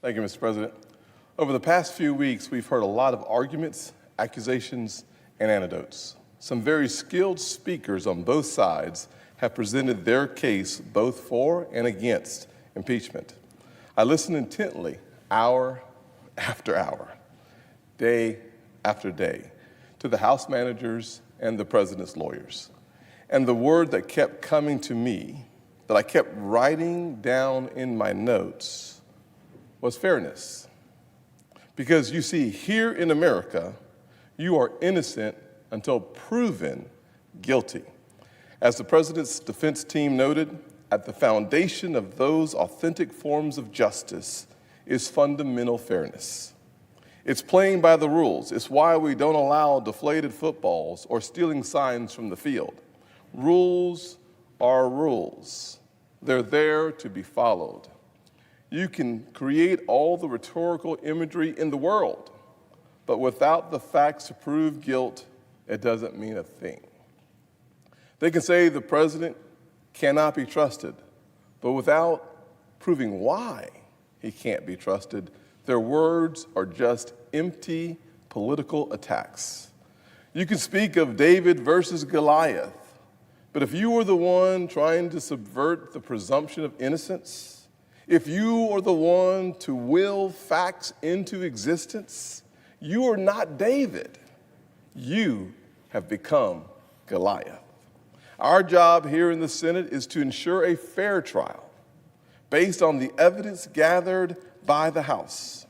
Thank you, Mr. President. Over the past few weeks, we've heard a lot of arguments, accusations, and anecdotes. Some very skilled speakers on both sides have presented their case both for and against impeachment. I listened intently, hour after hour, day after day, to the House managers and the president's lawyers. And the word that kept coming to me, that I kept writing down in my notes, was fairness. Because you see, here in America, you are innocent until proven guilty. As the president's defense team noted, at the foundation of those authentic forms of justice is fundamental fairness. It's playing by the rules. It's why we don't allow deflated footballs or stealing signs from the field. Rules are rules. They're there to be followed. You can create all the rhetorical imagery in the world, but without the facts to prove guilt, it doesn't mean a thing. They can say the president cannot be trusted, but without proving why he can't be trusted, their words are just empty political attacks. You can speak of David versus Goliath, but if you were the one trying to subvert the presumption of innocence, if you are the one to will facts into existence, you are not David. You have become Goliath. Our job here in the Senate is to ensure a fair trial based on the evidence gathered by the House.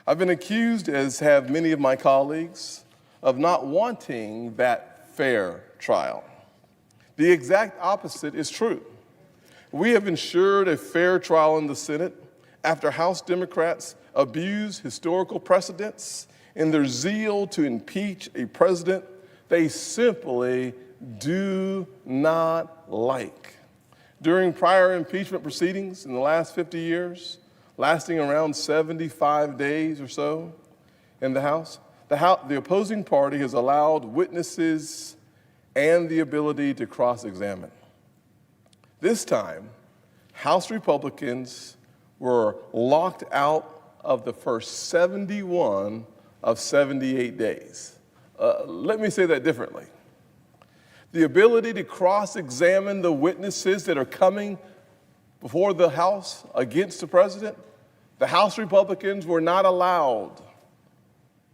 I've been accused, as have many of my colleagues, of not wanting that fair trial. The exact opposite is true. We have ensured a fair trial in the Senate after House Democrats abuse historical precedents in their zeal to impeach a president they simply do not like. During prior impeachment proceedings in the last 50 years, lasting around 75 days or so in the House, the opposing party has allowed witnesses and the ability to cross-examine. This time, House Republicans were locked out of the first 71 of 78 days. Let me say that differently. The ability to cross-examine the witnesses that are coming before the House against the president, the House Republicans were not allowed.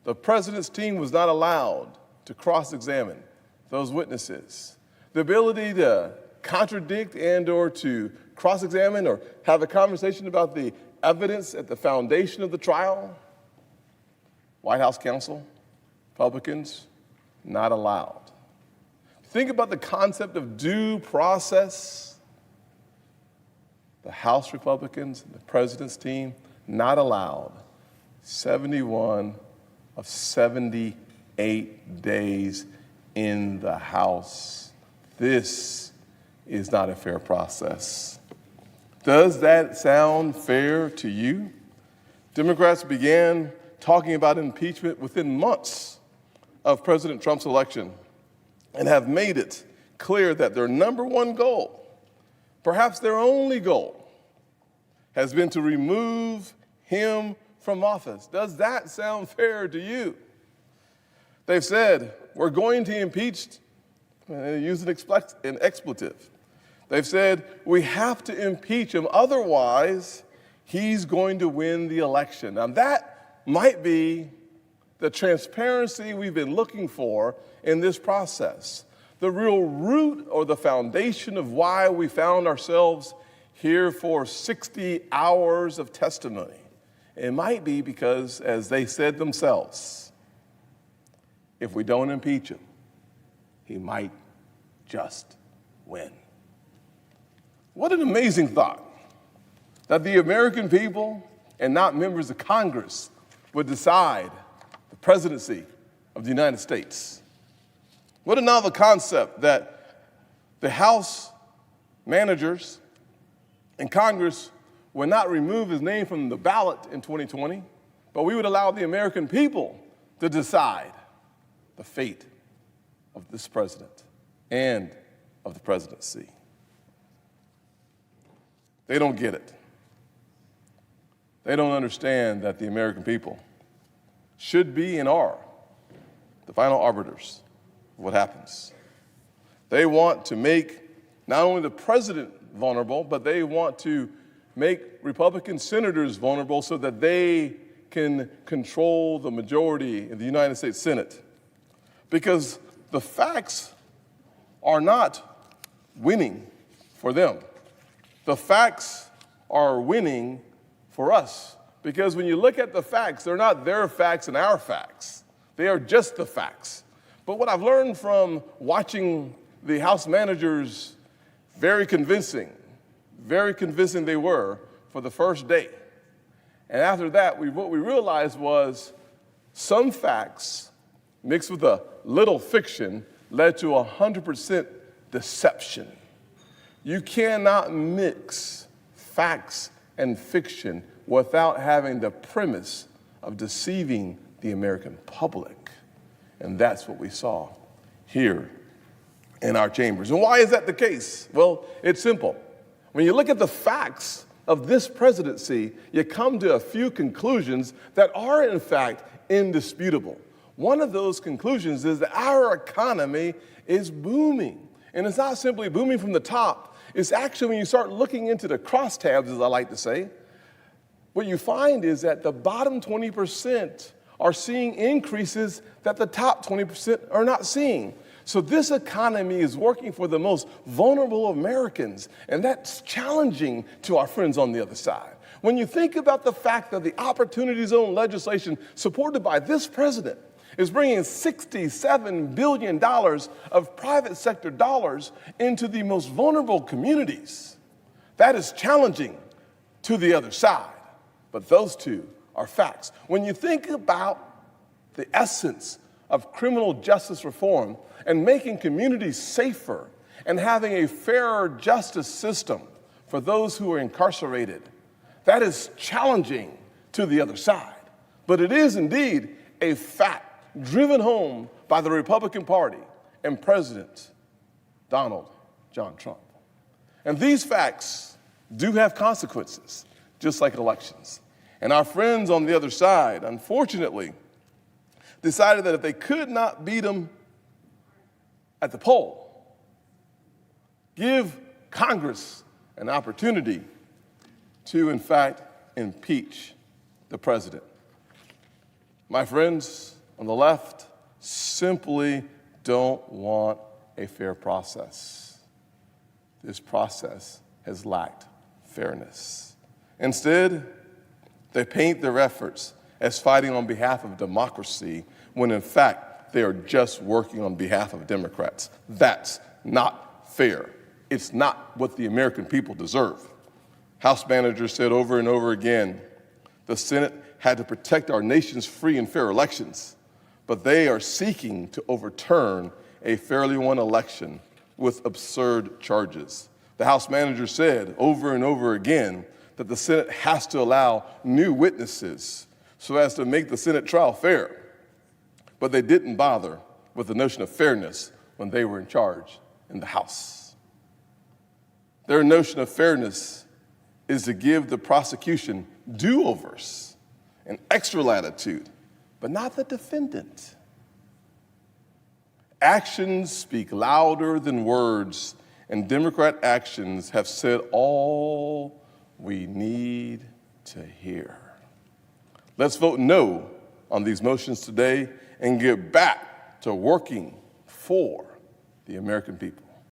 The president's team was not allowed to cross-examine those witnesses. The ability to contradict and or to cross-examine or have a conversation about the evidence at the foundation of the trial, White House counsel, Republicans, not allowed. Think about the concept of due process. The House Republicans and the president's team not allowed 71 of 78 days in the House. This is not a fair process. Does that sound fair to you? Democrats began talking about impeachment within months of President Trump's election and have made it clear that their number one goal, perhaps their only goal, has been to remove him from office. Does that sound fair to you? They've said, we're going to impeach, use an expletive. They've said, we have to impeach him, otherwise he's going to win the election. Now that might be the transparency we've been looking for in this process. The real root or the foundation of why we found ourselves here for 60 hours of testimony. It might be because, as they said themselves, if we don't impeach him, he might just win. What an amazing thought that the American people and not members of Congress would decide the presidency of the United States. What a novel concept that the House managers and Congress would not remove his name from the ballot in 2020, but we would allow the American people to decide the fate of this president and of the presidency. They don't get it. They don't understand that the American people should be and are the final arbiters of what happens. They want to make not only the president vulnerable, but they want to make Republican senators vulnerable so that they can control the majority in the United States Senate. Because the facts are not winning for them. The facts are winning for us. Because when you look at the facts, they're not their facts and our facts. They are just the facts. But what I've learned from watching the House managers, very convincing they were for the first day. And after that, what we realized was some facts mixed with a little fiction led to 100% deception. You cannot mix facts and fiction without having the premise of deceiving the American public. And that's what we saw here in our chambers. And why is that the case? Well, it's simple. When you look at the facts of this presidency, you come to a few conclusions that are, in fact, indisputable. One of those conclusions is that our economy is booming. And it's not simply booming from the top. It's actually, when you start looking into the crosstabs, as I like to say, what you find is that the bottom 20% are seeing increases that the top 20% are not seeing. So this economy is working for the most vulnerable Americans, and that's challenging to our friends on the other side. When you think about the fact that the Opportunity Zone legislation supported by this president is bringing $67 billion of private sector dollars into the most vulnerable communities, that is challenging to the other side. But those two are facts. When you think about the essence of criminal justice reform and making communities safer and having a fairer justice system for those who are incarcerated, that is challenging to the other side. But it is indeed a fact driven home by the Republican Party and President Donald John Trump. And these facts do have consequences, just like elections. And our friends on the other side, unfortunately, decided that if they could not beat them at the poll, give Congress an opportunity to, in fact, impeach the president. My friends on the left simply don't want a fair process. This process has lacked fairness. Instead, they paint their efforts as fighting on behalf of democracy when, in fact, they are just working on behalf of Democrats. That's not fair. It's not what the American people deserve. House managers said over and over again, the Senate had to protect our nation's free and fair elections, but they are seeking to overturn a fairly won election with absurd charges. The House manager said over and over again that the Senate has to allow new witnesses so as to make the Senate trial fair. But they didn't bother with the notion of fairness when they were in charge in the House. Their notion of fairness is to give the prosecution do-overs and extra latitude, but not the defendant. Actions speak louder than words, and Democrat actions have said all we need to hear. Let's vote no on these motions today and get back to working for the American people.